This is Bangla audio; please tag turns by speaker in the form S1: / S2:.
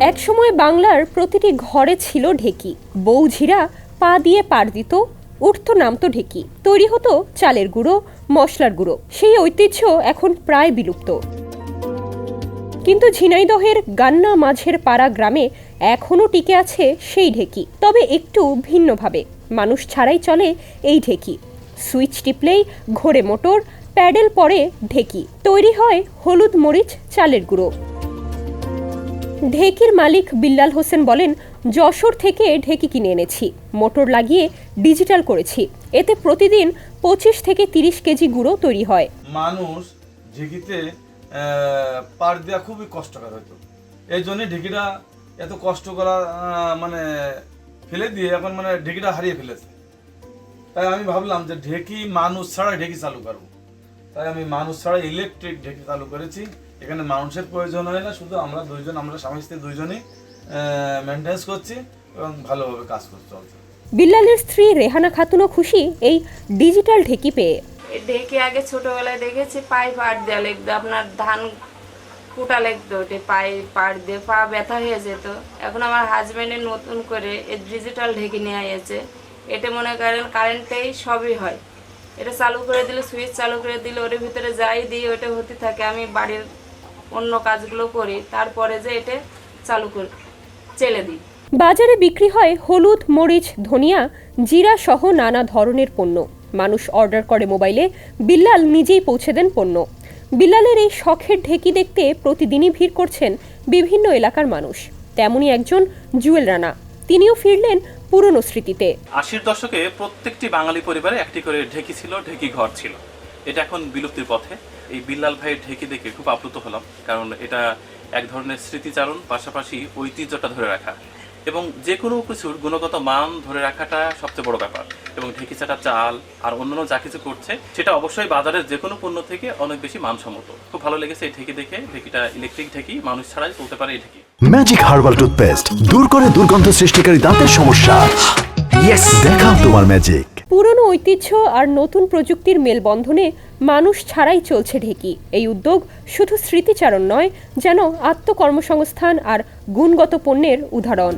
S1: একসময় বাংলার প্রতিটি ঘরে ছিল ঢেকি। বৌঝিরা পা দিয়ে পাড় দিত, উঠতো নামতো ঢেকি, তৈরি হতো চালের গুঁড়ো, মশলার গুঁড়ো। সেই ঐতিহ্য এখন প্রায় বিলুপ্ত। কিন্তু ঝিনাইদহের গান্না মাঝের পাড়া গ্রামে এখনও টিকে আছে সেই ঢেকি, তবে একটু ভিন্নভাবে। মানুষ ছাড়াই চলে এই ঢেকি। সুইচ টিপলেই ঘোরে মোটর, প্যাডেল পরে ঢেকি, তৈরি হয় হলুদ মরিচ চালের গুঁড়ো। ঢেকির মালিক বিল্লাল হোসেন বলেন, যশোর থেকে ঢেকি কিনে এনেছি, মোটর লাগিয়ে ডিজিটাল করেছি। এতে প্রতিদিন 25 থেকে 30 কেজি গুঁড়ো তৈরি হয়।
S2: মানুষ ঢেকিতে পাড় দেওয়া খুবই কষ্টকর হতো, এই জন্য ঢেকিটা এত কষ্ট করা মানে ফেলে দিয়ে এখন মানে ঢেকিটা হারিয়ে ফেলেছে। তাই আমি ভাবলাম যে ঢেকি মানুষ ছাড়া ঢেকি চালু করবো। তাই আমি মানুষ ছাড়া ইলেকট্রিক ঢেকি চালু করেছি। এখানে মানুষের প্রয়োজন হয় না, শুধু আমরা স্বামী স্ত্রী দুইজনই মেনটেন্স করছি এবং ভালোভাবে কাজ করতে চলছে।
S1: বিল্লালের স্ত্রী রেহানা খাতুনও খুশি এই ডিজিটাল ঢেকি পেয়ে।
S3: ঢেকি আগে ছোটবেলায় দেখেছি পায়ে পাড় দেওয়া লাগতো, আপনার ধান কুটা লাগতো, ওটা পায়ে পাড় দিয়ে পা ব্যথা হয়ে যেত। এখন আমার হাজব্যান্ডের নতুন করে এই ডিজিটাল ঢেকি নিয়ে এসেছে। এটা মনে করেন কারেন্টেই সবই হয়। এটা চালু করে দিলে, সুইচ চালু করে দিলে ওর ভিতরে যাই দিই ওটা হতে থাকে। আমি বাড়ির অন্য কাজগুলো করি, তারপরে যে এটা চালু করে চেলে দিই।
S1: বাজারে বিক্রি হয় হলুদ, মরিচ, ধনিয়া, জিরা সহ নানা ধরনের পণ্য। মানুষ অর্ডার করে মোবাইলে, বিল্লাল নিজেই পৌঁছে দেন পণ্য। বিল্লালের এই শখের ঢেকি দেখতে প্রতিদিনই ভিড় করছেন বিভিন্ন এলাকার মানুষ। তেমনই একজন জুয়েল রানা, তিনিও ফিরলেন পুরনো স্মৃতিতে।
S4: 80-র দশকে প্রত্যেকটি বাঙালি পরিবারে একটি করে ঢেকি ছিল, ঢেকি ঘর ছিল। এটা এখন বিলুপ্তির পথে। এই বিল্লাল ভাইয়ের ঢেকি দেখে খুব আপ্লুত হলাম, কারণ এটা এক ধরনের স্মৃতিচারণ, পাশাপাশি ঐতিহ্যটা ধরে রাখা এবং যে কোনো কিছুর গুণগত মান ধরে রাখাটা সবচেয়ে বড় ব্যাপার। এবং ঢেকি চাটা চাল আর অন্যান্য যা কিছু করছে সেটা অবশ্যই বাজারের যে কোনো পণ্য থেকে অনেক বেশি মানসম্মত। খুব ভালো লেগেছে এই ঢেকি দেখে। ঢেকিটা ইলেকট্রিক ঢেকি, মানুষ ছাড়াই চলতে পারে এই ঢেকি।
S5: ম্যাজিক হার্বাল টুথপেস্ট দূর করে দুর্গন্ধ সৃষ্টিকারী দাঁতের সমস্যা। ইয়েস, দেখাও তোমার ম্যাজিক।
S1: পুরনো ঐতিহ্য আর নতুন প্রযুক্তির মেলবন্ধনে মানুষ ছাড়াই চলছে ঢেকি। এই উদ্যোগ শুধু স্মৃতিচারণ নয়, যেন আত্মকর্মসংস্থান আর গুণগত পণ্যের উদাহরণ।